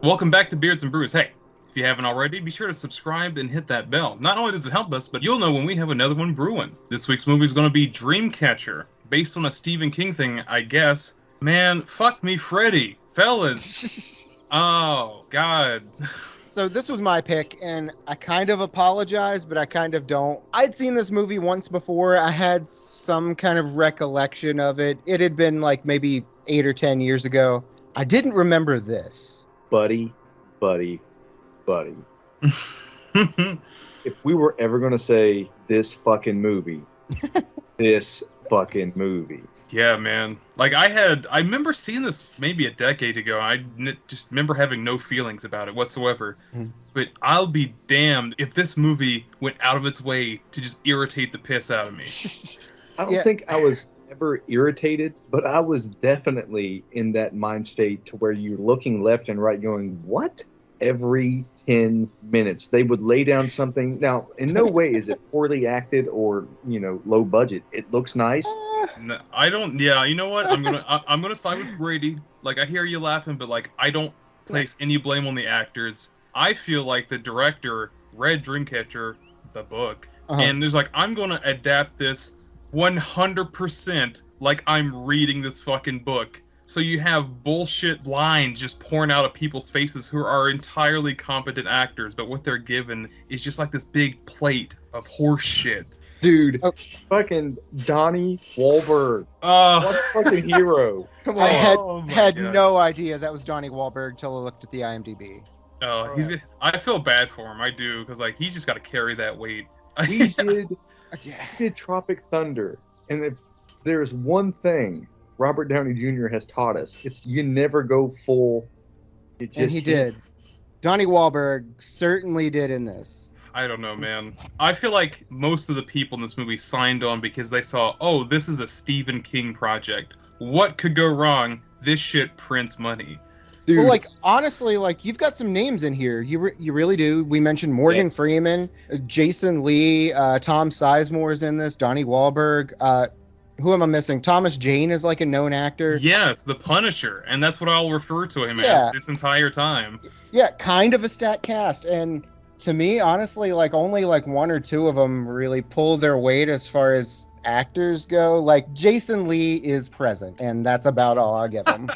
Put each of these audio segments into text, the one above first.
Welcome back to Beards and Brews. Hey, if you haven't already, be sure to subscribe and hit that bell. Not only does it help us, but you'll know when we have another one brewing. This week's movie is going to be Dreamcatcher, based on a Stephen King thing, I guess. Man, fuck me, Freddy. Fellas. Oh, God. So this was my pick, and I kind of apologize, but I kind of don't. I'd seen this movie once before. I had some kind of recollection of it. It had been like maybe 8 or 10 years ago. I didn't remember this. buddy, buddy, buddy. If we were ever going to say this fucking movie, this fucking movie. Yeah, man. Like, I remember seeing this maybe a decade ago. Just remember having no feelings about it whatsoever. But I'll be damned if this movie went out of its way to just irritate the piss out of me. I don't think I was ever irritated, but I was definitely in that mind state to where you're looking left and right going, what? Every 10 minutes they would lay down something. Now, in no way is it poorly acted or, low budget. It looks nice. No, I don't. Yeah, you know what? I'm gonna side with Brady. Like, I hear you laughing, but like, I don't place any blame on the actors. I feel like the director read Dreamcatcher, the book, and there's like, I'm gonna adapt this 100% like I'm reading this fucking book. So you have bullshit lines just pouring out of people's faces who are entirely competent actors, but what they're given is just like this big plate of horse shit. Dude, fucking Donnie Wahlberg. What a fucking hero. Come on. I had no idea that was Donnie Wahlberg till I looked at the IMDb. Oh, I feel bad for him. I do, because like he's just got to carry that weight. We did Tropic Thunder, and if there's one thing Robert Downey Jr. has taught us, it's you never go full. And he did. Donnie Wahlberg certainly did in this. I don't know, man. I feel like most of the people in this movie signed on because they saw, oh, this is a Stephen King project. What could go wrong? This shit prints money. Dude. Well, like, honestly, like, you've got some names in here. You really do. We mentioned Morgan Freeman, Jason Lee, Tom Sizemore's in this, Donnie Wahlberg. Who am I missing? Thomas Jane is like a known actor. Yes, the Punisher, and that's what I'll refer to him as this entire time. Yeah, kind of a stat cast, and to me, honestly, like only like one or two of them really pull their weight as far as actors go. Like Jason Lee is present, and that's about all I'll give him.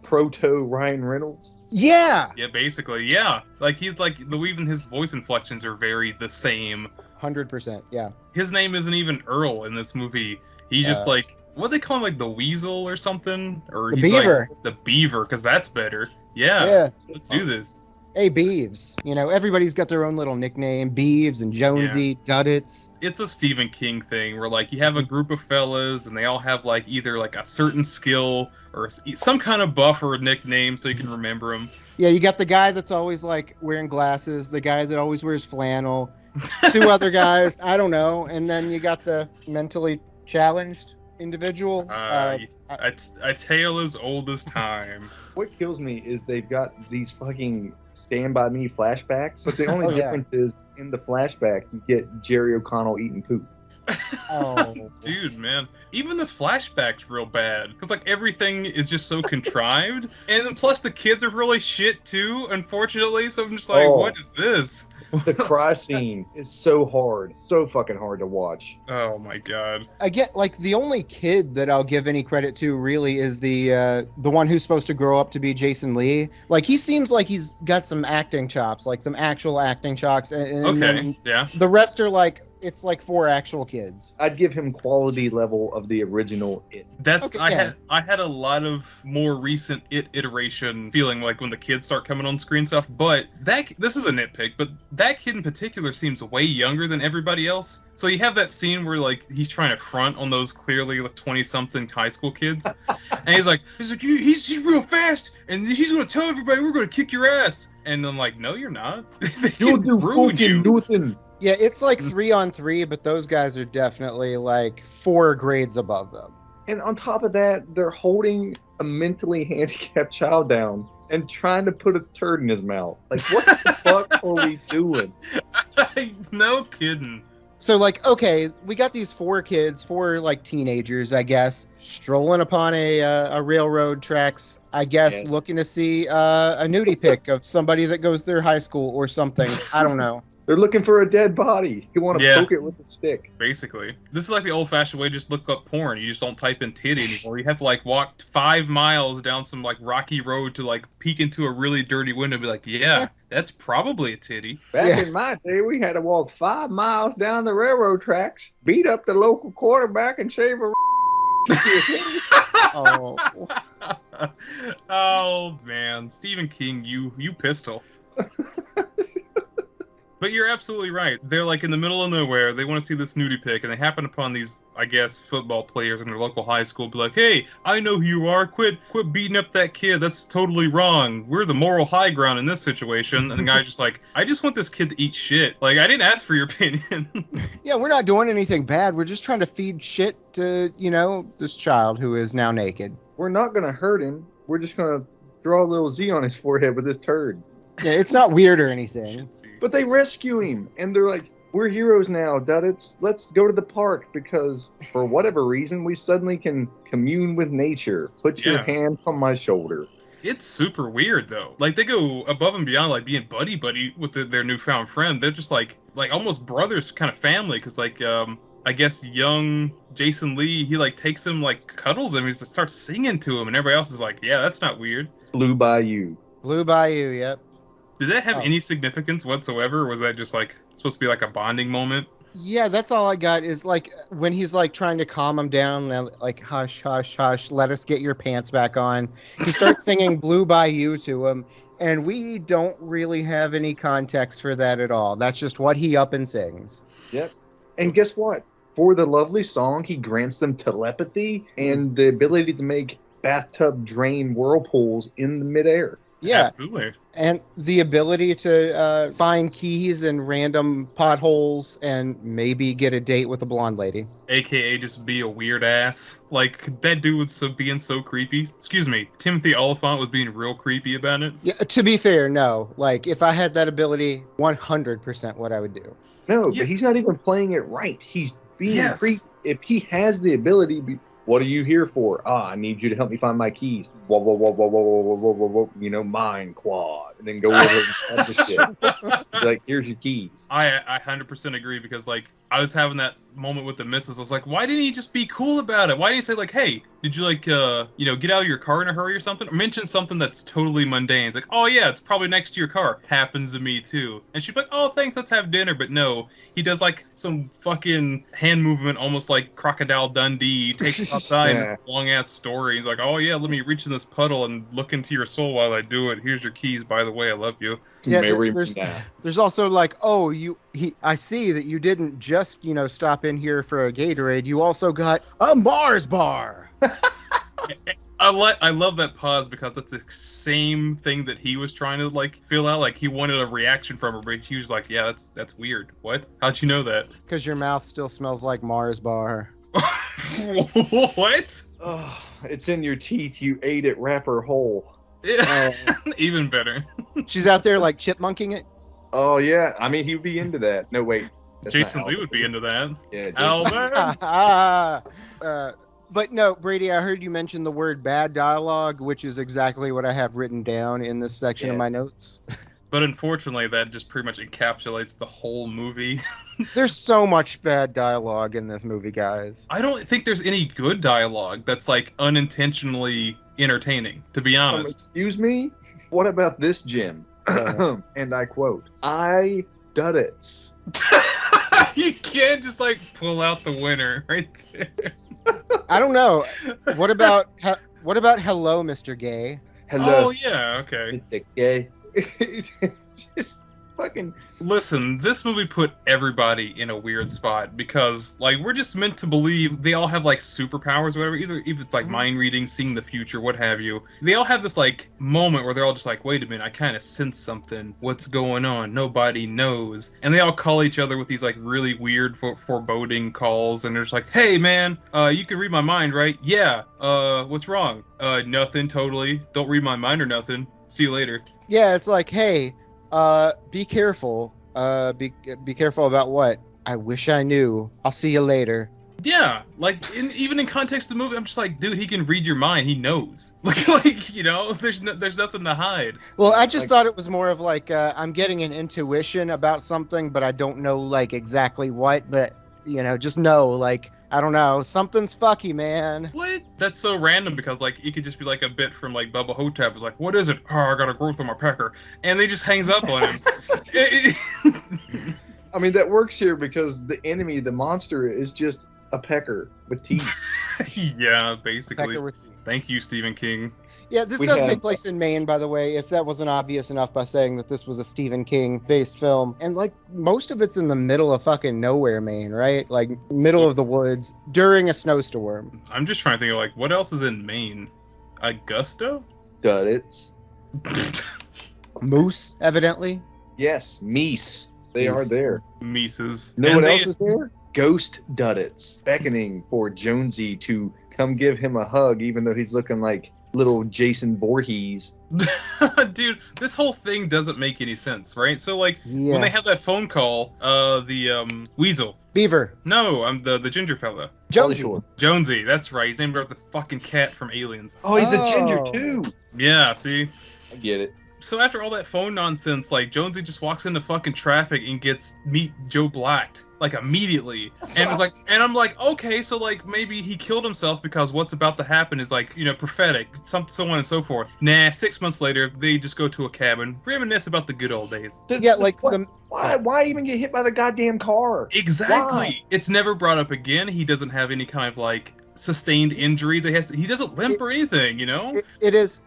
Proto Ryan Reynolds. Yeah. Yeah, basically, yeah. Like he's like even his voice inflections are very the same. 100%. Yeah. His name isn't even Earl in this movie. He's just like, what they call him, like the Weasel or something, or the he's Beaver. Like the Beaver, because that's better. Yeah. Let's do this. Hey, Beeves. Everybody's got their own little nickname. Beeves and Jonesy, Duddits. It's a Stephen King thing where, like, you have a group of fellas and they all have, like, either, like, a certain skill or some kind of buff or a nickname so you can remember them. Yeah, you got the guy that's always, like, wearing glasses, the guy that always wears flannel, two other guys, I don't know, and then you got the mentally challenged individual. A tale as old as time. What kills me is they've got these fucking Stand By Me flashbacks, but the only difference is in the flashback you get Jerry O'Connell eating poop. Oh, dude, man. Even the flashback's real bad because like everything is just so contrived, and then plus the kids are really shit too, unfortunately. So I'm just like, what is this? The cry scene is so hard, so fucking hard to watch. Oh my god. I get like the only kid that I'll give any credit to really is the one who's supposed to grow up to be Jason Lee. Like he seems like he's got some acting chops, like some actual acting chops. And yeah. The rest are like it's like 4 actual kids. I'd give him quality level of the original It. I had a lot of more recent It iteration feeling like when the kids start coming on screen stuff, but this is a nitpick, but that kid in particular seems way younger than everybody else. So you have that scene where like he's trying to front on those clearly like 20-something high school kids, and he's like he's real fast, and he's gonna tell everybody we're gonna kick your ass, and I'm like, no, you're not. You'll do fucking nothing. Yeah, it's like 3-on-3, but those guys are definitely like 4 grades above them. And on top of that, they're holding a mentally handicapped child down and trying to put a turd in his mouth. Like, what the fuck are we doing? No kidding. So, like, okay, we got these four kids, four like teenagers, I guess, strolling upon a railroad tracks, I guess, Yes. looking to see a nudie pic of somebody that goes through high school or something. I don't know. They're looking for a dead body. You want to Yeah. poke it with a stick. Basically, this is like the old-fashioned way to just look up porn. You just don't type in titty anymore. You have to like walk 5 miles down some like rocky road to like peek into a really dirty window and be like, yeah, that's probably a titty. Back Yeah. in my day, we had to walk 5 miles down the railroad tracks, beat up the local quarterback, and shave a. Oh, Oh man, Stephen King, you pistol. But you're absolutely right. They're like in the middle of nowhere. They want to see this nudie pic, and they happen upon these, I guess, football players in their local high school. Be like, "Hey, I know who you are. Quit beating up that kid. That's totally wrong. We're the moral high ground in this situation." And the guy's just like, "I just want this kid to eat shit. Like, I didn't ask for your opinion." yeah, we're not doing anything bad. We're just trying to feed shit to, this child who is now naked. We're not going to hurt him. We're just going to draw a little Z on his forehead with this turd. Yeah, it's not weird or anything. But they rescue him, and they're like, we're heroes now, Duddits. Let's go to the park because, for whatever reason, we suddenly can commune with nature. Put your Yeah. hand on my shoulder. It's super weird though. Like they go above and beyond, like being buddy with their newfound friend. They're just like almost brothers, kind of family. Because like I guess young Jason Lee, he like takes him, like cuddles him, he just starts singing to him, and everybody else is like, yeah, that's not weird. Blue Bayou. Blue Bayou, yep. Did that have Oh. any significance whatsoever, or was that just like supposed to be like a bonding moment? Yeah, that's all I got is like when he's like trying to calm him down, and, like hush, hush, hush, let us get your pants back on. He starts singing Blue Bayou to him, and we don't really have any context for that at all. That's just what he up and sings. Yep. And guess what? For the lovely song, he grants them telepathy and the ability to make bathtub drain whirlpools in the midair. Yeah, Absolutely. and the ability to find keys in random potholes and maybe get a date with a blonde lady. AKA just be a weird ass. Like that dude was being so creepy. Excuse me, Timothy Oliphant was being real creepy about it. Yeah, to be fair, no. Like if I had that ability, 100% what I would do. No, Yeah. but he's not even playing it right. He's being Yes. creepy. If he has the ability, what are you here for? I need you to help me find my keys. Whoa, whoa, whoa, whoa, whoa, whoa, whoa, whoa, whoa. Mine quad. And then go over and grab the shit. He's like, here's your keys. I 100% agree, because like I was having that moment with the missus. I was like, why didn't he just be cool about it? Why didn't he say like, hey, did you like get out of your car in a hurry or something? Or mention something that's totally mundane. It's like, oh yeah, it's probably next to your car. Happens to me too. And she'd be like, oh thanks, let's have dinner. But no, he does like some fucking hand movement, almost like Crocodile Dundee. He takes it outside Yeah. this long ass story. He's like, oh yeah, let me reach in this puddle and look into your soul while I do it. Here's your keys, by the way, I love you. Yeah, Marry me there's now. there's also like, oh, I see that you didn't just, stop in here for a Gatorade. You also got a Mars bar. I love that pause, because that's the same thing that he was trying to like fill out. Like he wanted a reaction from her, but he was like, yeah, that's weird. What? How'd you know that? Because your mouth still smells like Mars bar. What? Oh, it's in your teeth. You ate it wrapper whole. Even better. She's out there like chipmunking it. Oh, yeah. I mean, he'd be into that. No, wait. That's not Jason Lee Albert. would be into that. Yeah, Jason. Albert. But no, Brady, I heard you mention the word bad dialogue, which is exactly what I have written down in this section of Yeah. my notes. But unfortunately, that just pretty much encapsulates the whole movie. There's so much bad dialogue in this movie, guys. I don't think there's any good dialogue that's like unintentionally entertaining, to be honest. Excuse me? What about this, Jim? And I quote, I Duddits. You can't just like pull out the winner right there. I don't know. What about hello, Mr. Gay? Hello, Oh yeah, okay. Mr. Gay. Just fucking. Listen, this movie put everybody in a weird spot, because like we're just meant to believe they all have like superpowers or whatever, either if it's like Mhm. mind reading, seeing the future, what have you. They all have this like moment where they're all just like, wait a minute, I kind of sense something. What's going on? Nobody knows. And they all call each other with these like really weird foreboding calls, and they're just like, hey man, you can read my mind, right? Yeah. What's wrong? Nothing, totally. Don't read my mind or nothing. See you later. Yeah, it's like, hey, be careful. Be careful about what? I wish I knew. I'll see you later. Yeah, like even in context of the movie, I'm just like, dude, he can read your mind. He knows. Like you know, there's nothing to hide. Well, I just thought it was more of like I'm getting an intuition about something, but I don't know like exactly what. But you know, just know like I don't know, something's fucky, man. What? That's so random because like it could just be like a bit from like Bubba Hotep is like, what is it? Oh, I got a growth on my pecker, and they just hangs up on him. I mean, that works here because the enemy, the monster, is just a pecker with teeth. Yeah, basically. Pecker with teeth. Thank you, Stephen King. Yeah, this does take place in Maine, by the way, if that wasn't obvious enough by saying that this was a Stephen King-based film. And, like, most of it's in the middle of fucking nowhere, Maine, right? Like, middle of the woods during a snowstorm. I'm just trying to think of, like, what else is in Maine? Augusta? Duddits. Moose, evidently. Yes, meese. They are there. Mises. Know what else is there? Ghost Duddits, beckoning for Jonesy to come give him a hug, even though he's looking like little Jason Voorhees. Dude, this whole thing doesn't make any sense, right? So, like, when they had that phone call, the Weasel. Beaver. No, I'm the ginger fella. Jonesy. Jonesy, that's right. He's named after the fucking cat from Aliens. Oh, he's a ginger too. Yeah, see? I get it. So after all that phone nonsense, like, Jonesy just walks into fucking traffic and gets meet Joe Black, like, immediately. And it's like, and I'm like, okay, so, like, maybe he killed himself because what's about to happen is, like, you know, prophetic, so on and so forth. Nah, 6 months later, they just go to a cabin, reminisce about the good old days. Yeah, like, why even get hit by the goddamn car? Exactly. Why? It's never brought up again. He doesn't have any kind of, like, sustained injury that he doesn't limp or anything, you know? It is.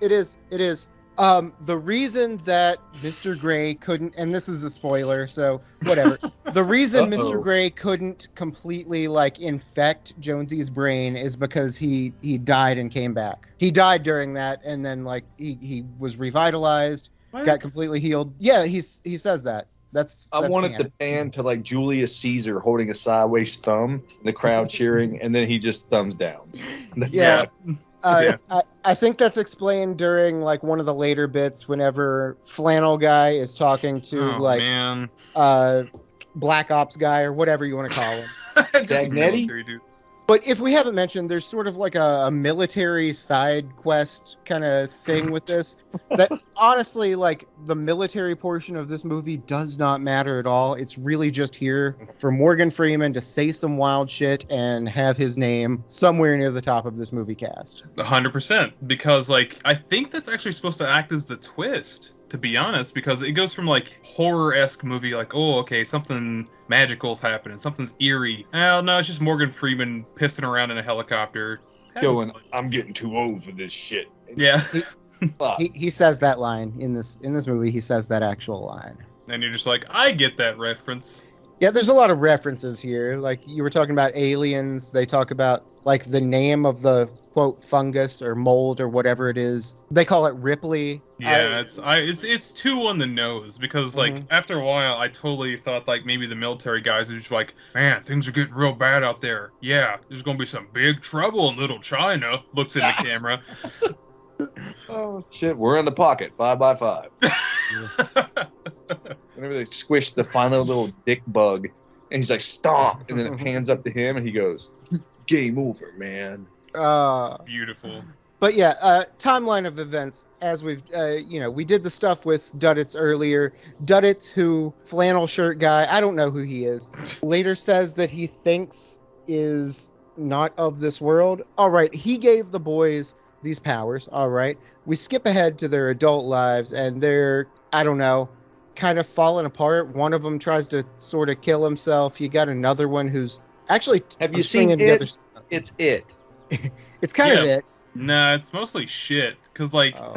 The reason that Mr. Gray couldn't, and this is a spoiler, so whatever. The reason Mr. Gray couldn't completely like infect Jonesy's brain is because he died and came back. He died during that, and then like he was revitalized, got completely healed. Yeah, he says that. That's wanted canon. to pan to like Julius Caesar holding a sideways thumb, the crowd cheering, and then he just thumbs down. Yeah. I think that's explained during like one of the later bits whenever Flannel Guy is talking to Black Ops guy or whatever you want to call him. Just military dude. But if we haven't mentioned, there's sort of like a military side quest kind of thing with this that honestly, like the military portion of this movie does not matter at all. It's really just here for Morgan Freeman to say some wild shit and have his name somewhere near the top of this movie cast. 100%. Because like, I think that's actually supposed to act as the twist, to be honest, because it goes from like horror-esque movie, like, oh, okay, something magical's happening, something's eerie. Oh, no, it's just Morgan Freeman pissing around in a helicopter. Going, I'm getting too old for this shit. Yeah. He says that line in this movie. He says that actual line. And you're just like, I get that reference. Yeah, there's a lot of references here. Like you were talking about aliens. They talk about like the name of the quote fungus or mold or whatever it is. They call it Ripley. Yeah, it's too on the nose because like after a while I totally thought like maybe the military guys are just like, man, things are getting real bad out there. Yeah, there's gonna be some big trouble in Little China. Looks in the camera. Oh shit, we're in the pocket, 5x5. Whenever they squish the final little dick bug, and he's like, stomp, and then it pans up to him, and he goes, game over, man. Beautiful. But yeah, timeline of events, as we've, we did the stuff with Duddits earlier. Duddits, who, flannel shirt guy, I don't know who he is, later says that he thinks is not of this world. All right, he gave the boys these powers, all right. We skip ahead to their adult lives, and they're, I don't know, kind of falling apart. One of them tries to sort of kill himself. You got another one who's actually... Have you seen it? It's it. It's kind of it. Nah, it's mostly shit. Because, like... Oh.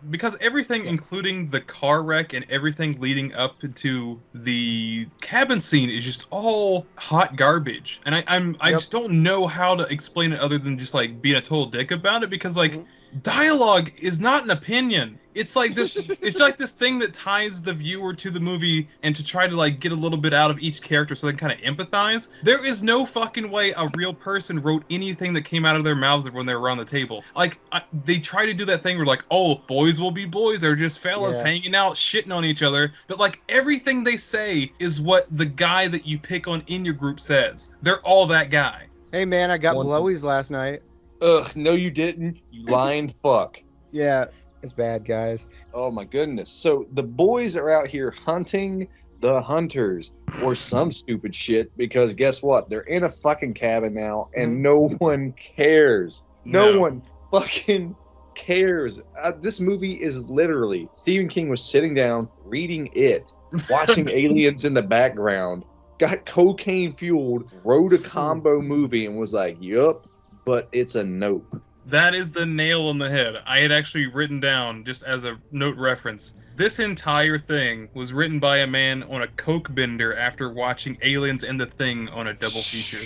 Because everything, including the car wreck and everything leading up into the cabin scene, is just all hot garbage. And I just don't know how to explain it other than just, like, being a total dick about it. Because, like, dialogue is not an opinion. It's like this thing that ties the viewer to the movie and to try to like get a little bit out of each character so they can kind of empathize. There is no fucking way a real person wrote anything that came out of their mouths when they were around the table. Like they try to do that thing where like, oh, boys will be boys, they're just fellas hanging out shitting on each other, but like everything they say is what the guy that you pick on in your group says. They're all that guy. Hey man, I got blowies last night. Ugh, no you didn't, you lying fuck. Yeah, it's bad, guys. Oh my goodness. So the boys are out here hunting the hunters or some stupid shit because guess what? They're in a fucking cabin now and no one cares. No one fucking cares. This movie is literally Stephen King was sitting down reading it, watching aliens in the background, got cocaine fueled, wrote a combo movie and was like, yup, but it's a nope. That is the nail on the head. I had actually written down, just as a note reference, this entire thing was written by a man on a coke bender after watching Aliens and The Thing on a double feature.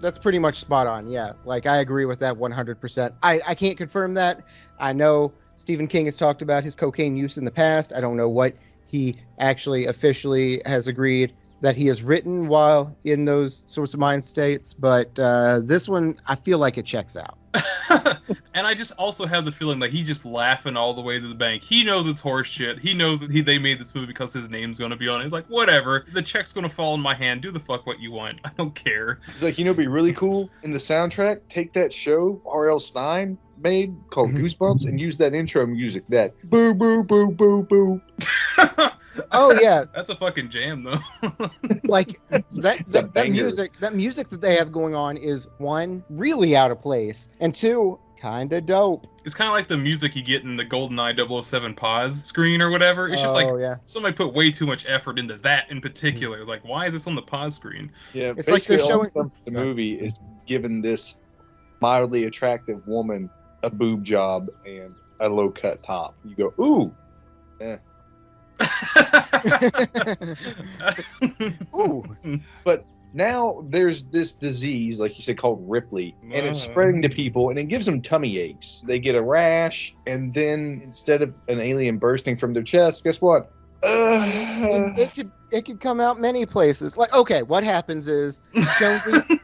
That's pretty much spot on, yeah. Like, I agree with that 100%. I can't confirm that. I know Stephen King has talked about his cocaine use in the past. I don't know what he actually officially has agreed that he has written while in those sorts of mind states, but this one, I feel like it checks out. And I just also have the feeling like he's just laughing all the way to the bank. He knows it's horse shit. He knows that they made this movie because his name's going to be on it. He's like, whatever. The check's going to fall in my hand. Do the fuck what you want. I don't care. He's like, you know, it'd be really cool in the soundtrack. Take that show R.L. Stein made called Goosebumps and use that intro music. That boo boo boo boo boo. Oh yeah, that's a fucking jam though. Like that music that they have going on is one, really out of place, and two, kind of dope. It's kind of like the music you get in the GoldenEye 007 pause screen or whatever. It's just like somebody put way too much effort into that in particular. Like, why is this on the pause screen? Yeah, it's like they're showing the movie is giving this mildly attractive woman a boob job and a low cut top. You go, ooh, eh. Ooh. But now there's this disease, like you said, called Ripley, and it's spreading to people, and it gives them tummy aches. They get a rash, and then instead of an alien bursting from their chest, guess what? It could come out many places. Like, okay, what happens is Jonesy.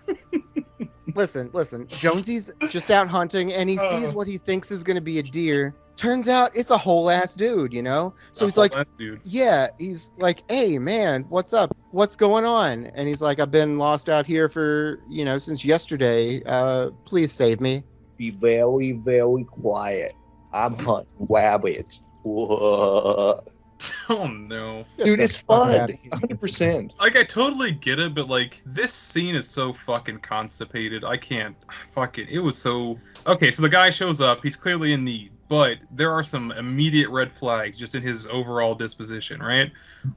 Listen. Jonesy's just out hunting, and he sees what he thinks is going to be a deer. Turns out it's a whole ass dude, you know? So he's like, yeah, he's like, hey, man, what's up? What's going on? And he's like, I've been lost out here for, since yesterday. Please save me. Be very, very quiet. I'm hunting rabbits. Whoa. Oh no, dude, it's fun. 100%. Like, I totally get it, but like, this scene is so fucking constipated. I can't. Fuck it. It was so. Okay, so the guy shows up. He's clearly in need, but there are some immediate red flags just in his overall disposition, right?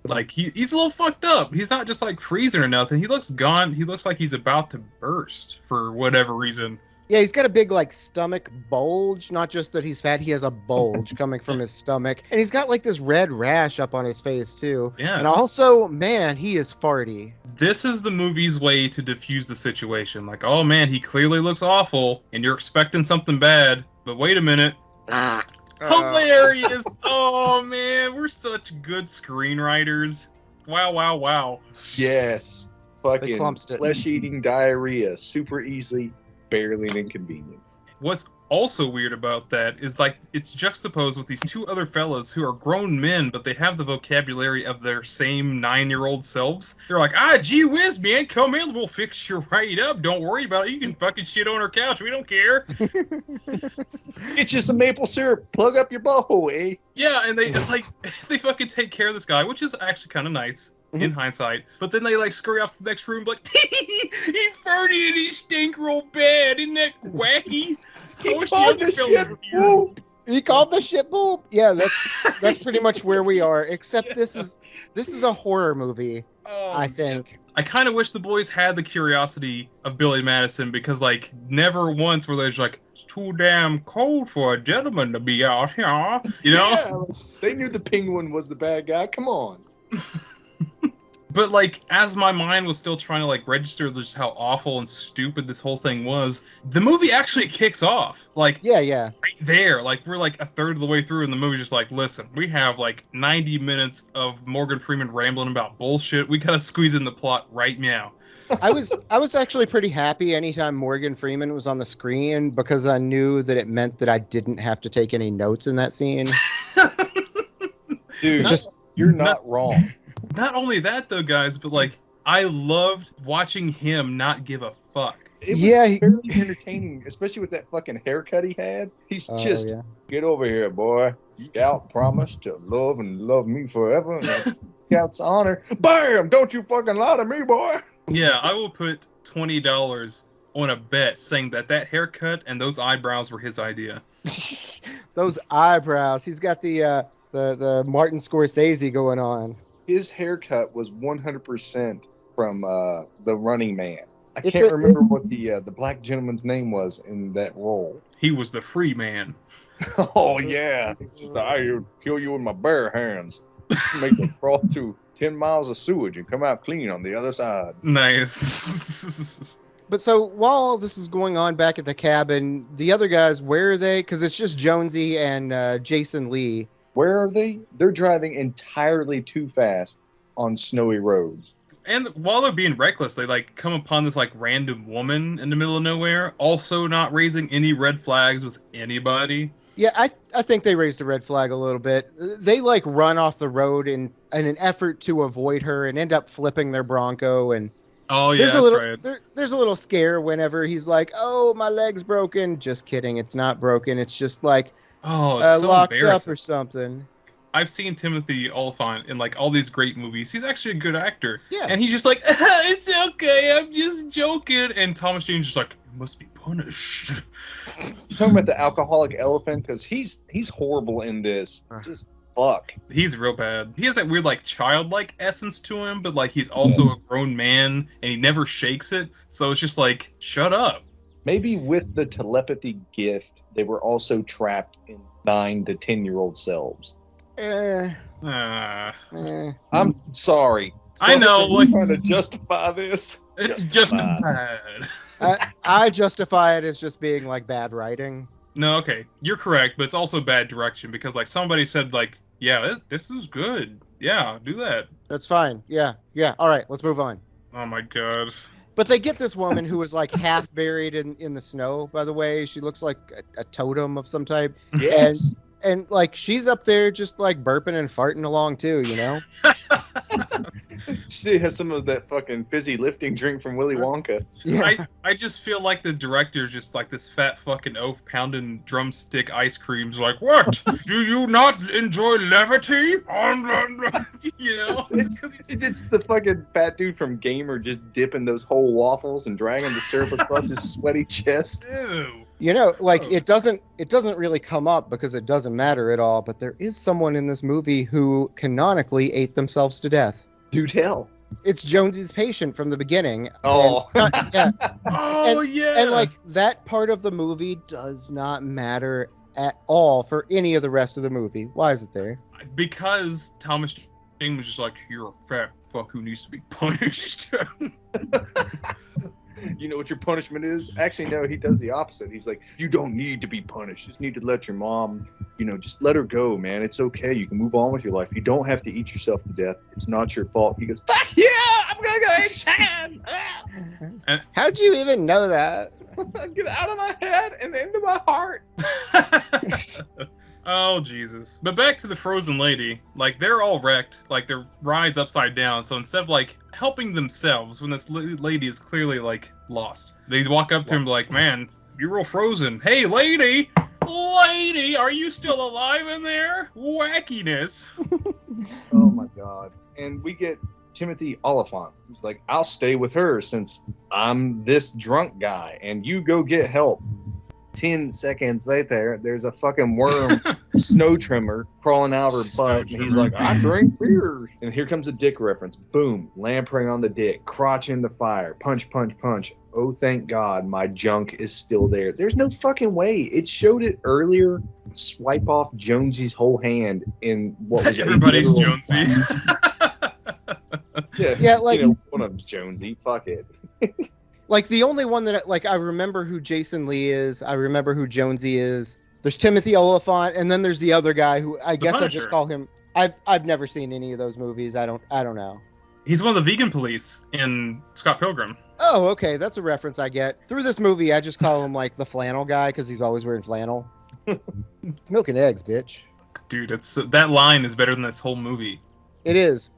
Like, he's a little fucked up. He's not just like freezing or nothing. He looks gone. He looks like he's about to burst for whatever reason. Yeah, he's got a big, like, stomach bulge. Not just that he's fat, he has a bulge coming from his stomach. And he's got, like, this red rash up on his face, too. Yeah. And also, man, he is farty. This is the movie's way to diffuse the situation. Like, oh, man, he clearly looks awful, and you're expecting something bad. But wait a minute. Hilarious! Oh, man, we're such good screenwriters. Wow. Yes. Fucking flesh-eating diarrhea super easily. Barely an inconvenience. What's also weird about that is, like, it's juxtaposed with these two other fellas who are grown men, but they have the vocabulary of their same 9-year-old selves. They're like, gee whiz, man, come in, we'll fix you right up. Don't worry about it. You can fucking shit on our couch. We don't care. Get you some maple syrup. Plug up your butthole, eh? Yeah, and they fucking take care of this guy, which is actually kind of nice. In hindsight, but then they like scurry off to the next room like, he's farty and he stink real bad. Isn't that wacky? He called the shit poop. He called the shit poop. Yeah, that's pretty much where we are. Except this is a horror movie. I think. I kind of wish the boys had the curiosity of Billy Madison, because like never once were they just like, it's too damn cold for a gentleman to be out here. You know? Yeah, they knew the penguin was the bad guy. Come on. But like, as my mind was still trying to like register just how awful and stupid this whole thing was, the movie actually kicks off. Like, Yeah. right there, like we're like a third of the way through, and the movie's just like, listen, we have like 90 minutes of Morgan Freeman rambling about bullshit. We gotta squeeze in the plot right now. I was actually pretty happy anytime Morgan Freeman was on the screen because I knew that it meant that I didn't have to take any notes in that scene. Dude, Just- you're not wrong. Not only that though, guys, but like I loved watching him not give a fuck. It was Yeah, fairly entertaining, especially with that fucking haircut he had. He's just, yeah. get over here, boy. Scout promised to love and love me forever. And that's Scout's honor. Bam! Don't you fucking lie to me, boy. Yeah, I will put $20 on a bet saying that haircut and those eyebrows were his idea. Those eyebrows. He's got the Martin Scorsese going on. His haircut was 100% from The Running Man. I can't remember what the black gentleman's name was in that role. He was the free man. Oh yeah, it's just I would kill you with my bare hands. Make you crawl through 10 miles of sewage and come out clean on the other side. Nice. But so while all this is going on back at the cabin, the other guys, where are they? Because it's just Jonesy and Jason Lee. Where are they? They're driving entirely too fast on snowy roads. And while they're being reckless, they like come upon this like random woman in the middle of nowhere, also not raising any red flags with anybody. Yeah, I think they raised a red flag a little bit. They like run off the road in an effort to avoid her and end up flipping their Bronco. And oh yeah, that's right. There's a little scare whenever he's like, "Oh, my leg's broken." Just kidding, it's not broken. It's just like it's so locked up embarrassing. or something. I've seen Timothy Olyphant in like all these great movies. He's actually a good actor. Yeah. And he's just like, it's okay, I'm just joking. And Thomas Jane's just like, you must be punished. You talking about the alcoholic elephant? Because he's horrible in this. Just fuck. He's real bad. He has that weird like childlike essence to him, but like he's also a grown man and he never shakes it. So it's just like, shut up. Maybe with the telepathy gift, they were also trapped in 9 to 10-year-old selves. I'm sorry. I know. Like, trying to justify this. It's justified. I justify it as just being like bad writing. No, okay, you're correct, but it's also bad direction because like somebody said like, yeah, this is good. Yeah, do that. That's fine. Yeah. All right, let's move on. Oh my god. But they get this woman who is like half buried in the snow. By the way, she looks like a totem of some type. Yes. And like she's up there just like burping and farting along too, you know? She has some of that fucking fizzy lifting drink from Willy Wonka. Yeah. I just feel like the director's just like this fat fucking oaf pounding drumstick ice creams like, what? Do you not enjoy levity? You know? It's the fucking fat dude from Gamer just dipping those whole waffles and dragging the syrup across his sweaty chest. Ew. You know, like it doesn't really come up because it doesn't matter at all, but there is someone in this movie who canonically ate themselves to death. Do tell. It's Jonesy's patient from the beginning. Oh. Yeah. Yeah. And like that part of the movie does not matter at all for any of the rest of the movie. Why is it there? Because Thomas Jane was just like, you're a fat fuck who needs to be punished. You know what your punishment is? Actually, no, he does the opposite. He's like, you don't need to be punished. You just need to let your mom, just let her go, man. It's okay. You can move on with your life. You don't have to eat yourself to death. It's not your fault. He goes, fuck yeah, I'm going to go eat time. How'd you even know that? Get out of my head and into my heart. Oh, Jesus. But back to the frozen lady. Like, they're all wrecked. Like, their ride's upside down. So instead of, like, helping themselves when this lady is clearly, like, lost, they walk up to him like, man, you're all frozen. Hey, lady! Lady, are you still alive in there? Wackiness. Oh, my God. And we get Timothy Olyphant, who's like, I'll stay with her since I'm this drunk guy, and you go get help. 10 seconds later, there's a fucking worm snow trimmer crawling out of her butt, and he's like, I drink beer. And here comes a dick reference. Boom, lamprey on the dick, crotch in the fire, punch, punch, punch. Oh, thank God, my junk is still there. There's no fucking way. It showed it earlier. Swipe off Jonesy's whole hand in what was Everybody's a literal Jonesy. Yeah, like one of them's Jonesy. Fuck it. like the only one that like I remember who Jason Lee is. I remember who Jonesy is. There's Timothy Oliphant, and then there's the other guy who I guess I just Punisher. call him. I've never seen any of those movies. I don't know. He's one of the vegan police in Scott Pilgrim. Oh, okay, that's a reference I get through this movie. I just call him like the flannel guy because he's always wearing flannel. Milk and eggs, bitch. Dude, it's that line is better than this whole movie. It is.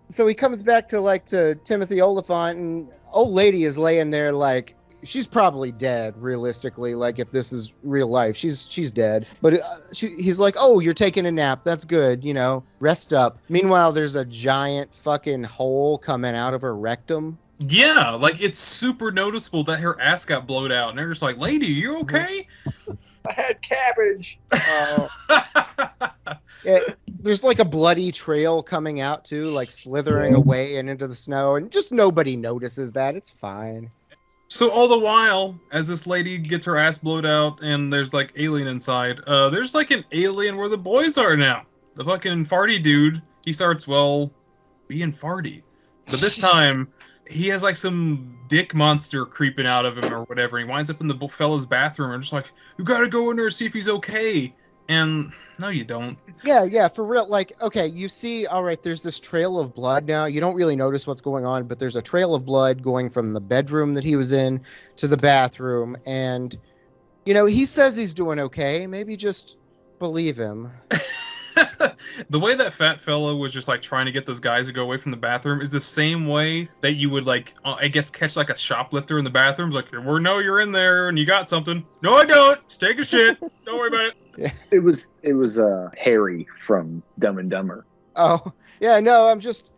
So he comes back to Timothy Oliphant, and old lady is laying there like she's probably dead. Realistically, like if this is real life, she's dead. But he's like, "Oh, you're taking a nap. That's good. You know, rest up." Meanwhile, there's a giant fucking hole coming out of her rectum. Yeah, like it's super noticeable that her ass got blowed out, and they're just like, "Lady, you okay?" I had cabbage. There's like a bloody trail coming out too, like slithering away and into the snow, and just nobody notices that. It's fine. So all the while, as this lady gets her ass blowed out, and there's like alien inside, there's like an alien where the boys are now. The fucking farty dude, he starts being farty, but this time he has like some dick monster creeping out of him or whatever. He winds up in the fella's bathroom and just like, "You gotta go in there and see if he's okay." And no, you don't. Yeah, for real. Like, okay, you see, all right, there's this trail of blood now. You don't really notice what's going on, but there's a trail of blood going from the bedroom that he was in to the bathroom. And, he says he's doing okay. Maybe just believe him. The way that fat fella was just like trying to get those guys to go away from the bathroom is the same way that you would like, I guess, catch like a shoplifter in the bathroom. Like, "We know you're in there and you got something." "No, I don't. Just take a shit. Don't worry about it." Yeah. It was Harry from Dumb and Dumber. Oh, yeah, no, I'm just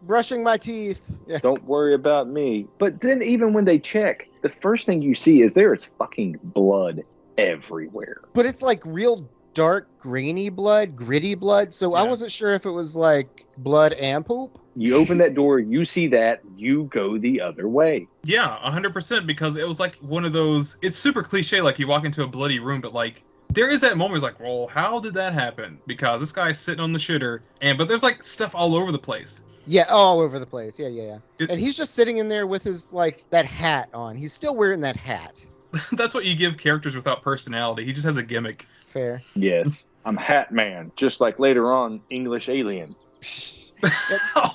brushing my teeth. Yeah. Don't worry about me. But then even when they check, the first thing you see is there is fucking blood everywhere. But it's like real dark, grainy blood, gritty blood. So I wasn't sure if it was like blood and poop. You open that door, you see that, you go the other way. Yeah, 100%, because it was like one of those, it's super cliche, like you walk into a bloody room, but like, there is that moment where it's like, well, how did that happen? Because this guy's sitting on the shitter, but there's like stuff all over the place. Yeah, all over the place. Yeah. And he's just sitting in there with his, like, that hat on. He's still wearing that hat. That's what you give characters without personality. He just has a gimmick. Fair. Yes. I'm Hat Man, just like later on, English Alien.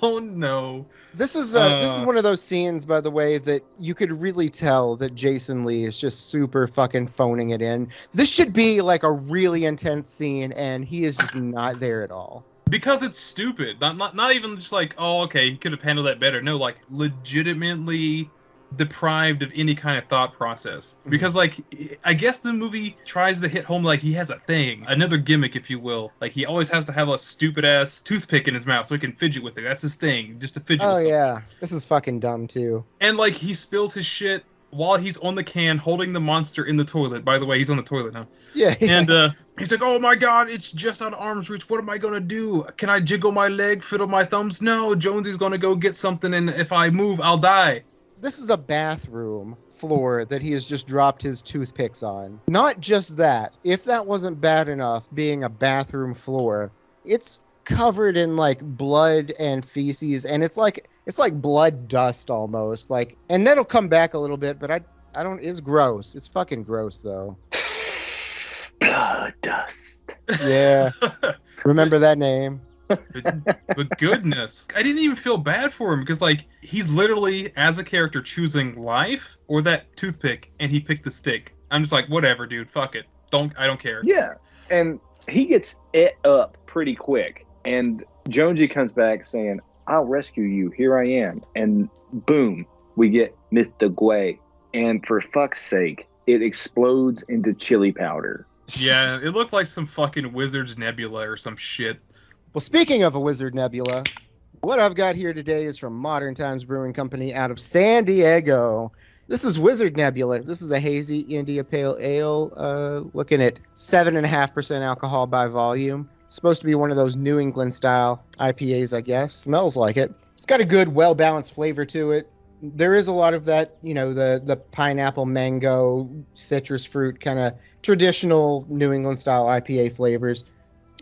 Oh no. This is one of those scenes, by the way, that you could really tell that Jason Lee is just super fucking phoning it in. This should be like a really intense scene, and he is just not there at all. Because it's stupid. Not even just like, oh, okay, he could have handled that better. No, like legitimately deprived of any kind of thought process. Because like, I guess the movie tries to hit home like he has a thing, another gimmick, if you will. Like he always has to have a stupid ass toothpick in his mouth so he can fidget with it. That's his thing, just to fidget with something. Yeah, this is fucking dumb too. And like he spills his shit while he's on the can holding the monster in the toilet. By the way, he's on the toilet now. Yeah. And he's like, "Oh my god, it's just out of arm's reach. What am I gonna do? Can I jiggle my leg, fiddle my thumbs? No, Jonesy's gonna go get something, and if I move, I'll die." This is a bathroom floor that he has just dropped his toothpicks on. Not just that. If that wasn't bad enough, being a bathroom floor, it's covered in like blood and feces, and it's like blood dust almost. Like, and that'll come back a little bit, but I don't. It's gross. It's fucking gross though. Blood dust. Yeah. Remember that name? But goodness, I didn't even feel bad for him because like he's literally as a character choosing life or that toothpick, and he picked the stick. I'm just like, whatever, dude, fuck it. I don't care. Yeah, and he gets it up pretty quick, and Jonesy comes back saying, "I'll rescue you. Here I am." And boom, we get Mr. Gway, and for fuck's sake, it explodes into chili powder. Yeah, it looked like some fucking Wizard's Nebula or some shit. Well, speaking of a Wizard Nebula, what I've got here today is from Modern Times Brewing Company out of San Diego. This is Wizard Nebula. This is a hazy India Pale Ale, looking at 7.5% alcohol by volume. It's supposed to be one of those New England style IPAs, I guess. Smells like it. It's got a good, well-balanced flavor to it. There is a lot of that, the pineapple, mango, citrus fruit, kind of traditional New England style IPA flavors.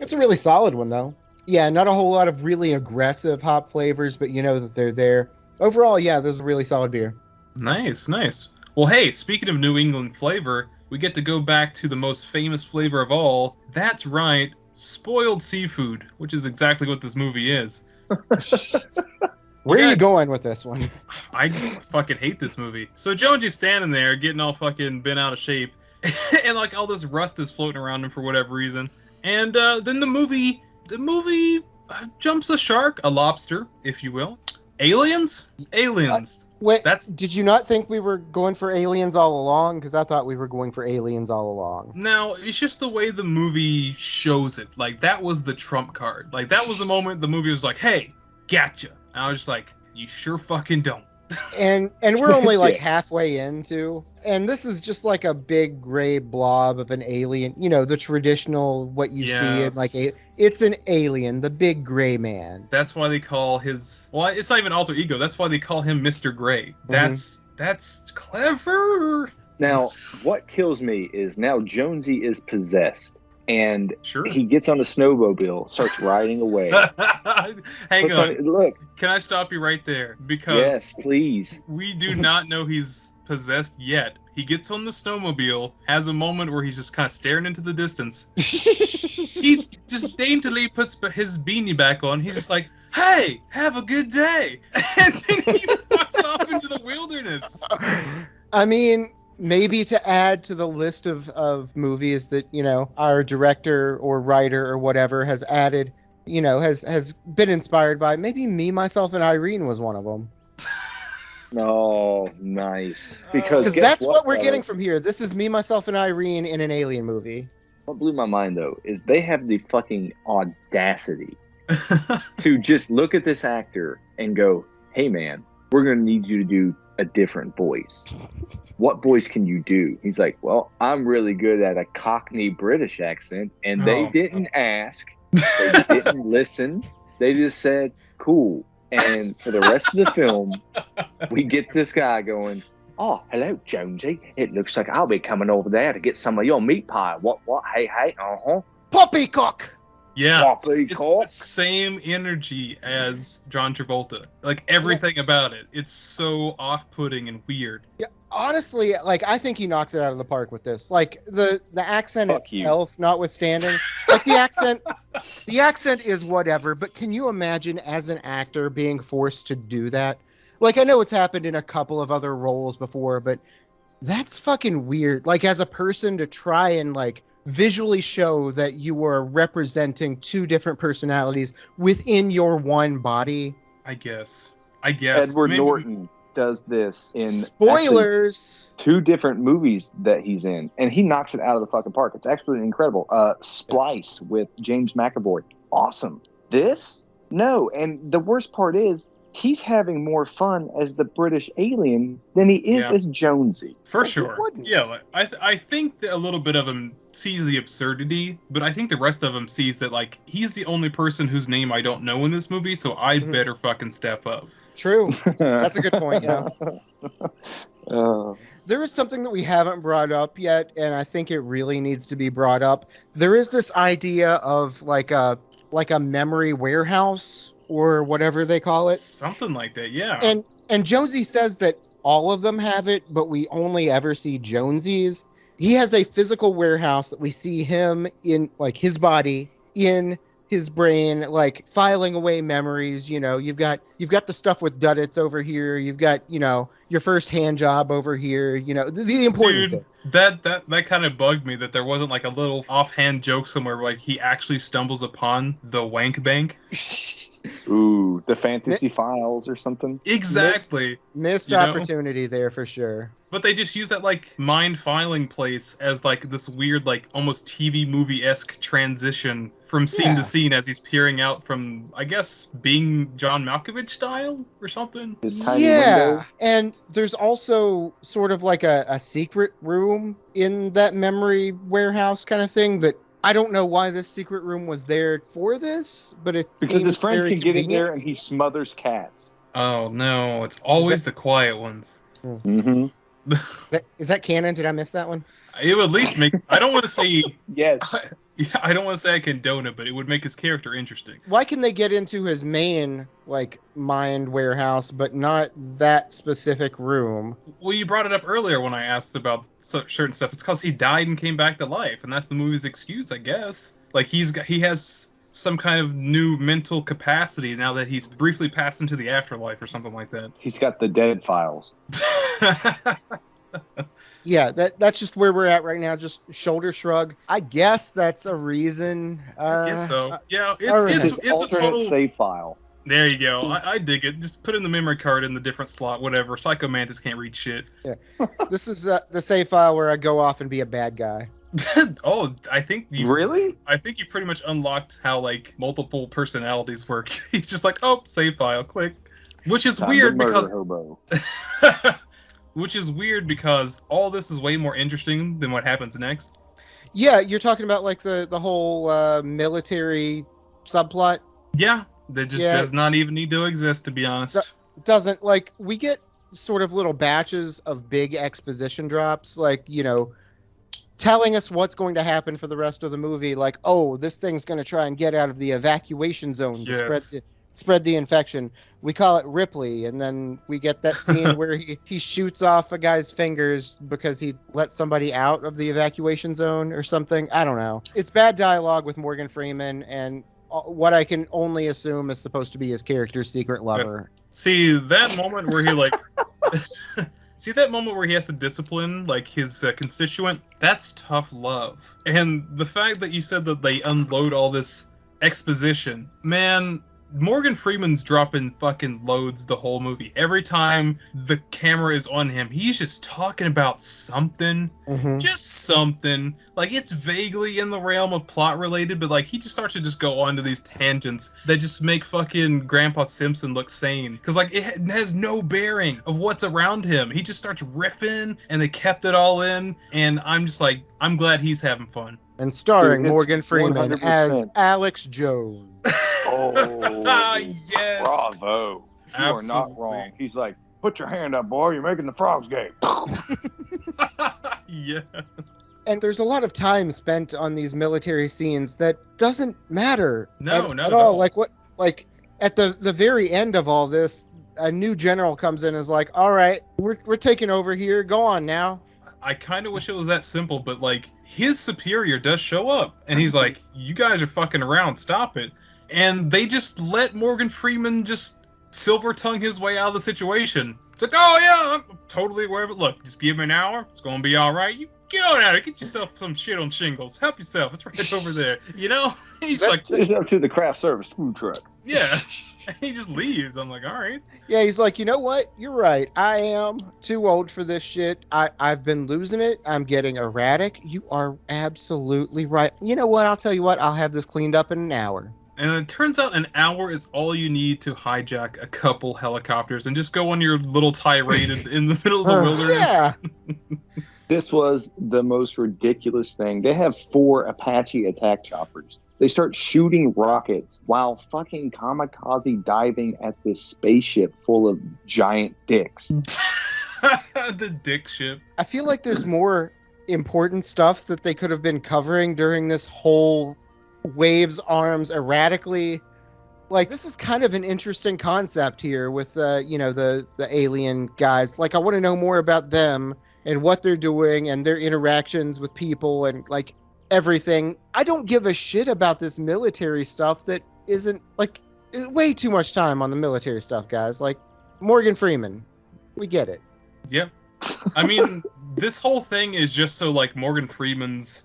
It's a really solid one, though. Yeah, not a whole lot of really aggressive hop flavors, but you know that they're there. Overall, yeah, this is a really solid beer. Nice, nice. Well, hey, speaking of New England flavor, we get to go back to the most famous flavor of all. That's right, spoiled seafood, which is exactly what this movie is. Where are Yeah. you going with this one? I just fucking hate this movie. So Jonesy's standing there getting all fucking bent out of shape, and like all this rust is floating around him for whatever reason. And then the movie jumps a shark, a lobster, if you will. Aliens? Aliens. Wait, That's did you not think we were going for aliens all along? Because I thought we were going for aliens all along. now, it's just the way the movie shows it. Like, that was the trump card. Like, that was the moment the movie was like, hey, gotcha. And I was just like, you sure fucking don't. And we're only like Yeah. halfway into, and this is just like a big gray blob of an alien. You know, the traditional what you see in like Yes. it's an alien, the big gray man. That's why they call his. Well, it's not even alter ego. That's why they call him Mr. Gray. That's clever. Now, what kills me is now Jonesy is possessed, and Sure. he gets on a snowmobile, starts riding away. Hang Puts on. Look, Can I stop you right there? Because yes, please. we do not know he's possessed yet. He gets on the snowmobile, has a moment where he's just kind of staring into the distance. He just daintily puts his beanie back on. He's just like, hey, have a good day. And then he walks off into the wilderness. I mean, maybe to add to the list of movies that, you know, our director or writer or whatever has added, you know, has been inspired by, maybe Me, Myself, and Irene was one of them. Oh, nice. Because Because guess that's what we're fellas? getting from here. This is Me, Myself, and Irene in an alien movie. What blew my mind, though, is they have the fucking audacity to just look at this actor and go, hey, man, we're going to need you to do a different voice. What voice can you do? He's like, well, I'm really good at a Cockney British accent. And they Oh. didn't ask. They didn't listen. They just said, cool. And for the rest of the film, we get this guy going, oh, hello, Jonesy. It looks like I'll be coming over there to get some of your meat pie. What? Hey, uh-huh. Poppycock! Yeah, Poppy it's cock. the same energy as John Travolta. Like, everything about it. It's so off-putting and weird. Yeah, honestly, like, I think he knocks it out of the park with this. Like, the accent Fuck you. itself notwithstanding, like, the accent is whatever, but can you imagine as an actor being forced to do that? Like, I know it's happened in a couple of other roles before, but that's fucking weird. Like, as a person to try and, like, visually show that you are representing two different personalities within your one body. I guess. Edward Maybe- Norton does this in actually Spoilers! 2 different movies that he's in, and he knocks it out of the fucking park. It's actually incredible. Splice with James McAvoy. Awesome. This? No. And the worst part is, he's having more fun as the British alien than he is Yeah. as Jonesy. For Who sure. wouldn't? Yeah, like, I think that a little bit of him sees the absurdity, but I think the rest of him sees that, like, he's the only person whose name I don't know in this movie, so I Mhm. better fucking step up. True. That's a good point, yeah. Oh. There is something that we haven't brought up yet, and I think it really needs to be brought up. There is this idea of like a memory warehouse or whatever they call it. Something like that, yeah. And Jonesy says that all of them have it, but we only ever see Jonesy's. He has a physical warehouse that we see him in, like, his body in his brain, like, filing away memories. You know, you've got the stuff with Duddits over here. You've got, you know, your first hand job over here. You know, the important Dude, things. that kind of bugged me that there wasn't like a little offhand joke somewhere where, like, he actually stumbles upon the wank bank. Ooh, the Fantasy Files or something. Exactly. Missed You know? opportunity there for sure. But they just use that, like, mind filing place as, like, this weird, like, almost TV movie-esque transition from scene Yeah. to scene as he's peering out from, I guess, being John Malkovich style or something. His tiny Yeah, window. and there's also sort of like a secret room in that memory warehouse kind of thing that I don't know why this secret room was there for this, but it Because seems his friends very can get in convenient. there and he smothers cats. Oh, no. It's always the quiet ones. Mm-hmm. Is that canon? Did I miss that one? It would at least make... I don't want to say... Yes. Yeah, I don't want to say I condone it, but it would make his character interesting. Why can they get into his main like mind warehouse, but not that specific room? Well, you brought it up earlier when I asked about certain stuff. It's because he died and came back to life, and that's the movie's excuse, I guess. Like he has some kind of new mental capacity now that he's briefly passed into the afterlife or something like that. He's got the dead files. Yeah, that's just where we're at right now. Just shoulder shrug. I guess that's a reason. I guess so. Yeah, right. His it's a alternate total save file. There you go. I dig it. Just put in the memory card in the different slot, whatever. Psycho Mantis can't read shit. Yeah. This is the save file where I go off and be a bad guy. Oh, I think you Really? I think you pretty much unlocked how like multiple personalities work. He's just like, oh, save file, click. Which is Time weird to murder because hobo. which is weird because all this is way more interesting than what happens next. Yeah, you're talking about like the whole military subplot. Yeah, that just does not even need to exist, to be honest. Doesn't like we get sort of little batches of big exposition drops, like, you know, telling us what's going to happen for the rest of the movie. Like, oh, this thing's going to try and get out of the evacuation zone to spread the infection. We call it Ripley, and then we get that scene where he shoots off a guy's fingers because he let somebody out of the evacuation zone or something. I don't know. It's bad dialogue with Morgan Freeman and what I can only assume is supposed to be his character's secret lover. See that moment where he like see that moment where he has to discipline like his constituent? That's tough love. And the fact that you said that they unload all this exposition, man, Morgan Freeman's dropping fucking loads the whole movie. Every time the camera is on him, he's just talking about something. Mm-hmm. Just something. Like, it's vaguely in the realm of plot related, but like he just starts to just go on to these tangents that just make fucking Grandpa Simpson look sane. Because like it has no bearing of what's around him. He just starts riffing and they kept it all in. And I'm just like, I'm glad he's having fun. And starring Dude, Morgan Freeman 100%. as Alex Jones. Oh, yes. bravo. You are Absolutely. not wrong. He's like, put your hand up, boy. You're making the frogs gay. Yeah. And there's a lot of time spent on these military scenes that doesn't matter Not at all. Like what? Like at the very end of all this, a new general comes in and is like, "All right, we're taking over here. Go on now." I kind of wish it was that simple, but like his superior does show up and he's like, you guys are fucking around, stop it. And they just let Morgan Freeman just silver tongue his way out of the situation. It's like, oh yeah, I'm totally aware of it. Look, just give me an hour. It's going to be all right. You get on out of it. Get yourself some shit on shingles. Help yourself. It's right over there. You know? He's like, It's up to the craft service food truck. yeah. And he just leaves. I'm like, all right. Yeah, he's like, you know what? You're right. I am too old for this shit. I've been losing it. I'm getting erratic. You are absolutely right. You know what? I'll tell you what. I'll have this cleaned up in an hour. And it turns out an hour is all you need to hijack a couple helicopters and just go on your little tirade in the middle of the wilderness. Yeah. This was the most ridiculous thing. They have 4 Apache attack choppers. They start shooting rockets while fucking kamikaze diving at this spaceship full of giant dicks. The dick ship. I feel like there's more important stuff that they could have been covering during this whole waves arms erratically. Like, this is kind of an interesting concept here with you know, the alien guys. Like, I want to know more about them and what they're doing and their interactions with people and like everything. I don't give a shit about this military stuff that isn't like way too much time on the military stuff, guys. Like Morgan Freeman, we get it. Yep. I mean, this whole thing is just so like Morgan Freeman's,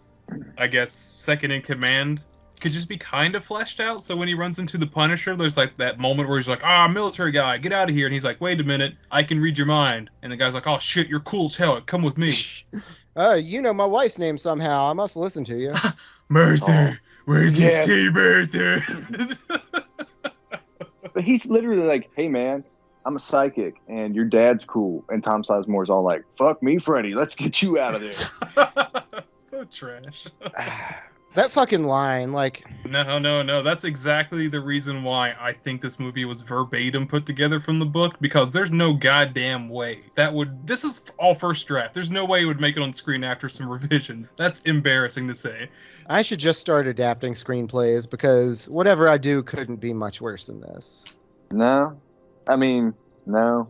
I guess, second in command could just be kind of fleshed out. So when he runs into the Punisher, there's like that moment where he's like, military guy, get out of here. And he's like, wait a minute, I can read your mind. And the guy's like, oh shit, you're cool as hell. Come with me. You know my wife's name somehow. I must listen to you. Merther, where'd you Yes. see Merther? But he's literally like, hey man, I'm a psychic and your dad's cool. And Tom Sizemore's all like, fuck me, Freddy. Let's get you out of there. So trash. That fucking line, like, No. That's exactly the reason why I think this movie was verbatim put together from the book, because there's no goddamn way that would. This is all first draft. There's no way it would make it on screen after some revisions. That's embarrassing to say. I should just start adapting screenplays because whatever I do couldn't be much worse than this. No, I mean, no.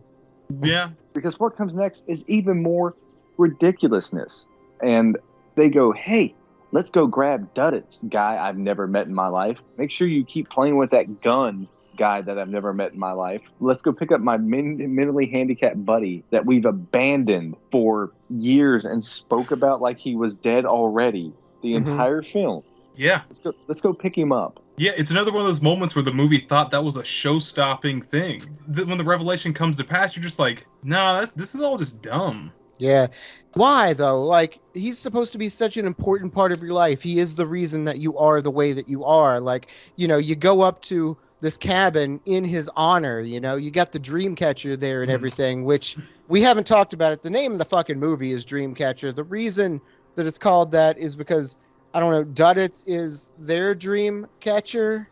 Yeah. Because what comes next is even more ridiculousness. And they go, hey, let's go grab Duddits, guy I've never met in my life. Make sure you keep playing with that gun, guy that I've never met in my life. Let's go pick up my mentally handicapped buddy that we've abandoned for years and spoke about like he was dead already the entire film. Yeah. Let's go pick him up. Yeah, it's another one of those moments where the movie thought that was a show-stopping thing. When the revelation comes to pass, you're just like, nah, this is all just dumb. Yeah. Why, though? Like, he's supposed to be such an important part of your life. He is the reason that you are the way that you are. Like, you know, you go up to this cabin in his honor, you know, you got the Dreamcatcher there and everything, which we haven't talked about it. The name of the fucking movie is Dreamcatcher. The reason that it's called that is because, I don't know, Duddits is their dream catcher.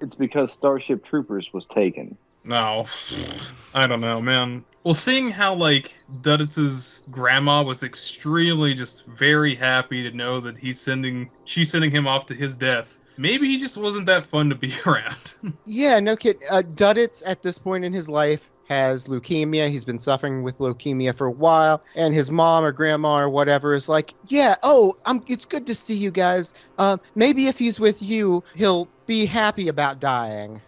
It's because Starship Troopers was taken. No, I don't know, man. Well, seeing how, like, Duddits' grandma was extremely just very happy to know that she's sending him off to his death. Maybe he just wasn't that fun to be around. Yeah, no kid. Duddits at this point in his life has leukemia. He's been suffering with leukemia for a while, and his mom or grandma or whatever is like, "Yeah, it's good to see you guys. Maybe if he's with you, he'll be happy about dying."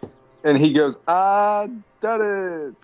And he goes, I done it.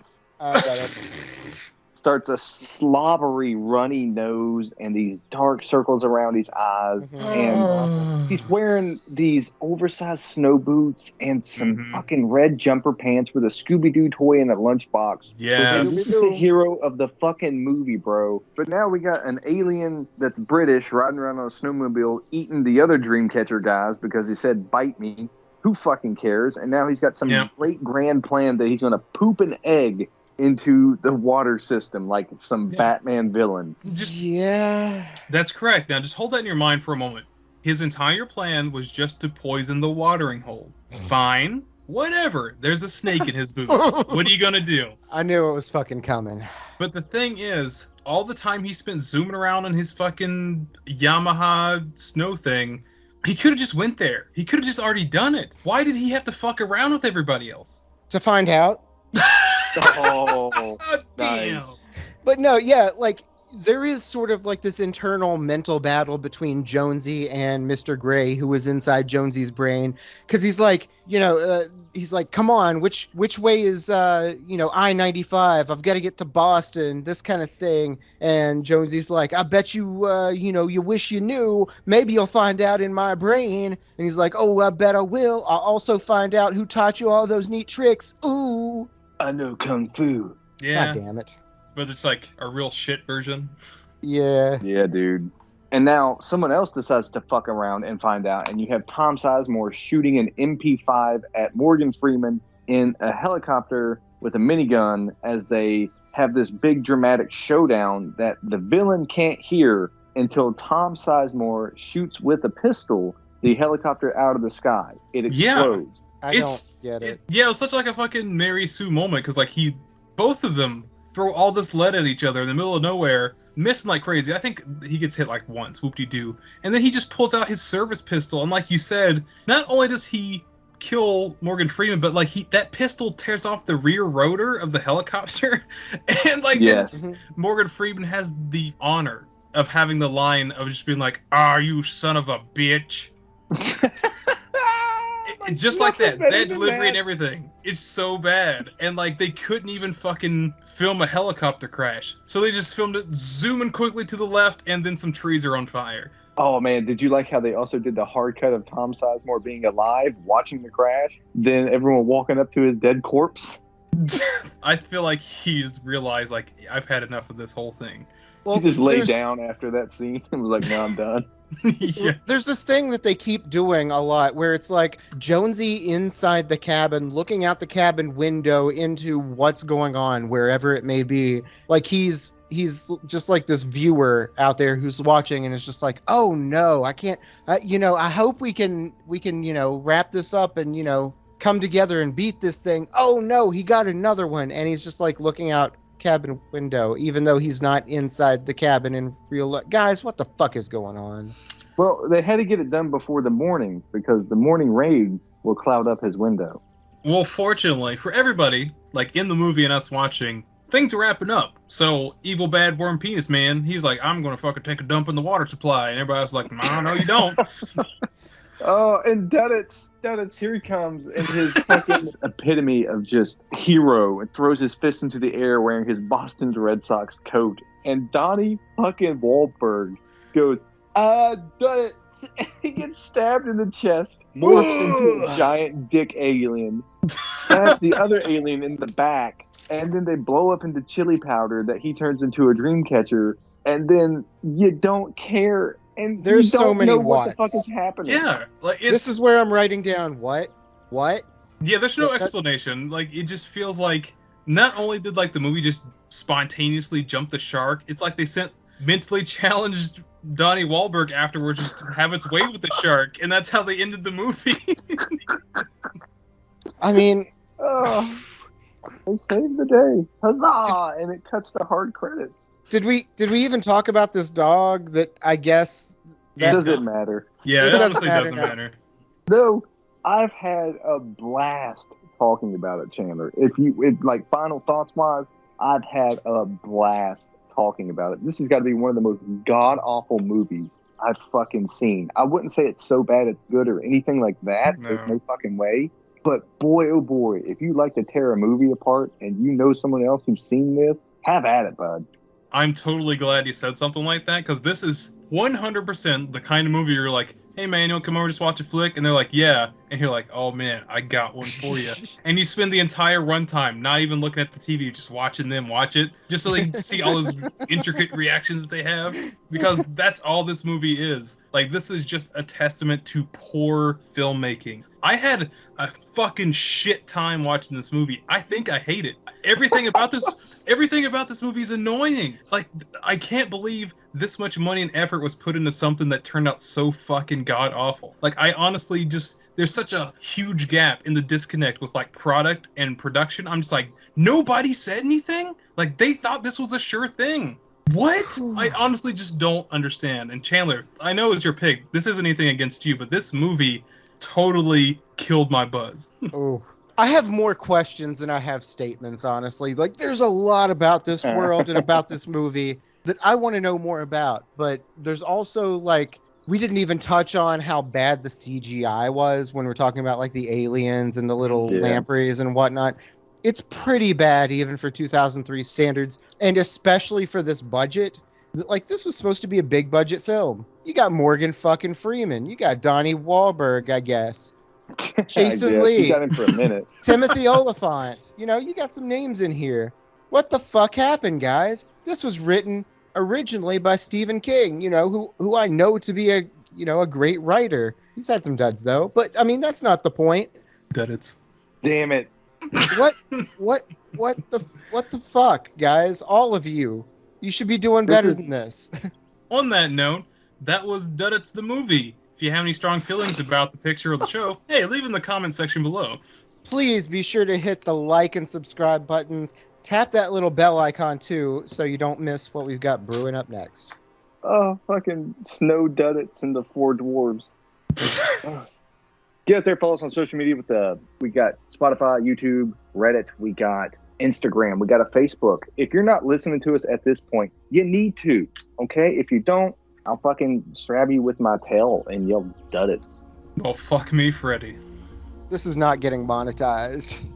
Starts a slobbery, runny nose and these dark circles around his eyes. And he's wearing these oversized snow boots and some fucking red jumper pants with a Scooby-Doo toy in a lunchbox. Yes. This is the hero of the fucking movie, bro. But now we got an alien that's British riding around on a snowmobile eating the other Dreamcatcher guys because he said, bite me. Who fucking cares? And now he's got some great grand plan that he's going to poop an egg into the water system like some Batman villain. That's correct. Now, just hold that in your mind for a moment. His entire plan was just to poison the watering hole. Fine. Whatever. There's a snake in his boot. What are you going to do? I knew it was fucking coming. But the thing is, all the time he spent zooming around on his fucking Yamaha snow thing, he could have just went there. He could have just already done it. Why did he have to fuck around with everybody else? To find out. Oh, damn. nice. But no, yeah, like, there is sort of like this internal mental battle between Jonesy and Mr. Gray, who was inside Jonesy's brain, because he's like, he's like, come on, which way is I-95? I've got to get to Boston, this kind of thing. And Jonesy's like, I bet you, you wish you knew. Maybe you'll find out in my brain. And he's like, oh, I bet I will. I'll also find out who taught you all those neat tricks. Ooh, I know Kung Fu. Yeah. God damn it. But it's like a real shit version. Yeah. Yeah, dude. And now someone else decides to fuck around and find out, and you have Tom Sizemore shooting an MP5 at Morgan Freeman in a helicopter with a minigun as they have this big dramatic showdown that the villain can't hear until Tom Sizemore shoots with a pistol the helicopter out of the sky. It explodes. I don't get it. Yeah, it was such like a fucking Mary Sue moment, because like both of them throw all this lead at each other in the middle of nowhere, missing like crazy. I think he gets hit like once, whoop-de-doo. And then he just pulls out his service pistol, and like you said, not only does he kill Morgan Freeman, but like that pistol tears off the rear rotor of the helicopter. And like Morgan Freeman has the honor of having the line of just being like, you son of a bitch. Just like that delivery and everything. It's so bad. And like they couldn't even fucking film a helicopter crash. So they just filmed it zooming quickly to the left, and then some trees are on fire. Oh man, did you like how they also did the hard cut of Tom Sizemore being alive, watching the crash, then everyone walking up to his dead corpse? I feel like he's realized, like, I've had enough of this whole thing. Well, He just laid there's- down after that scene and was like, "No, I'm done." Yeah. There's this thing that they keep doing a lot where it's like Jonesy inside the cabin, looking out the cabin window into what's going on wherever it may be. Like he's just like this viewer out there who's watching and is just like, oh no, I can't. I hope we can wrap this up and come together and beat this thing. Oh no, he got another one, and he's just like looking out cabin window, even though he's not inside the cabin in real life. Guys, what the fuck is going on? Well, they had to get it done before the morning because the morning rain will cloud up his window. Well, fortunately for everybody, like in the movie and us watching, things are wrapping up. So evil bad worm penis man, he's like, I'm gonna fucking take a dump in the water supply, and everybody else like, nah, no, you don't. Oh, and Duddits, here he comes in his fucking epitome of just hero and throws his fist into the air wearing his Boston Red Sox coat. And Donnie fucking Wahlberg goes, Duddits. He gets stabbed in the chest, morphs into a giant dick alien, stabs the other alien in the back, and then they blow up into chili powder that he turns into a Dreamcatcher, and then you don't care. And There's you don't so many know what the whats. fuck is happening. Yeah, like This is where I'm writing down what? Yeah, there's no That- explanation. Like it just feels like not only did like the movie just spontaneously jump the shark, it's like they sent mentally challenged Donnie Wahlberg afterwards just to have its way with the shark, and that's how they ended the movie. I mean, Oh, they saved the day. Huzzah! And it cuts to hard credits. did we even talk about this dog that I guess It doesn't matter. Yeah, It it doesn't honestly matter doesn't now. matter. Though I've had a blast talking about it, Chandler. Like final thoughts wise, I've had a blast talking about it. This has got to be one of the most god awful movies I've fucking seen. I wouldn't say it's so bad it's good or anything like that. No. There's no fucking way. But boy, oh boy, if you like to tear a movie apart and you know someone else who's seen this, have at it, bud. I'm totally glad you said something like that, because this is 100% the kind of movie you're like, hey man, you want to come over just watch a flick? And they're like, yeah. And you're like, oh man, I got one for you. And you spend the entire runtime not even looking at the TV, just watching them watch it, just so they can see all those intricate reactions that they have, because that's all this movie is. Like, this is just a testament to poor filmmaking. I had a fucking shit time watching this movie. I think I hate it. Everything about this movie is annoying. Like, I can't believe this much money and effort was put into something that turned out so fucking god awful. Like, I honestly just, there's such a huge gap in the disconnect with like product and production. I'm just like, nobody said anything? Like, they thought this was a sure thing. What? I honestly just don't understand. And Chandler, I know it's your pick. This isn't anything against you, but this movie totally killed my buzz. Oh, I have more questions than I have statements, honestly. Like, there's a lot about this world and about this movie that I want to know more about. But there's also, like, we didn't even touch on how bad the CGI was when we're talking about, like, the aliens and the little Yeah. lampreys and whatnot. It's pretty bad, even for 2003 standards, and especially for this budget. Like, this was supposed to be a big budget film. You got Morgan fucking Freeman. You got Donnie Wahlberg, I guess. Jason Lee. You got him for a minute. Timothy Oliphant. You got some names in here. What the fuck happened, guys? This was written originally by Stephen King, who I know to be a great writer. He's had some duds though, but I mean that's not the point. That it's. Damn it. What the fuck, guys? All of you. You should be doing better than this. On that note, that was Duddits the movie. If you have any strong feelings about the picture of the show, hey, leave in the comment section below. Please be sure to hit the like and subscribe buttons. Tap that little bell icon too, so you don't miss what we've got brewing up next. Oh, fucking Snow Duddits and the Four Dwarves. Get out there, follow us on social media we got Spotify, YouTube, Reddit, we got Instagram, we got a Facebook. If you're not listening to us at this point, you need to, okay? If you don't, I'll fucking stab you with my tail and yell Duddits. Well, fuck me, Freddy. This is not getting monetized.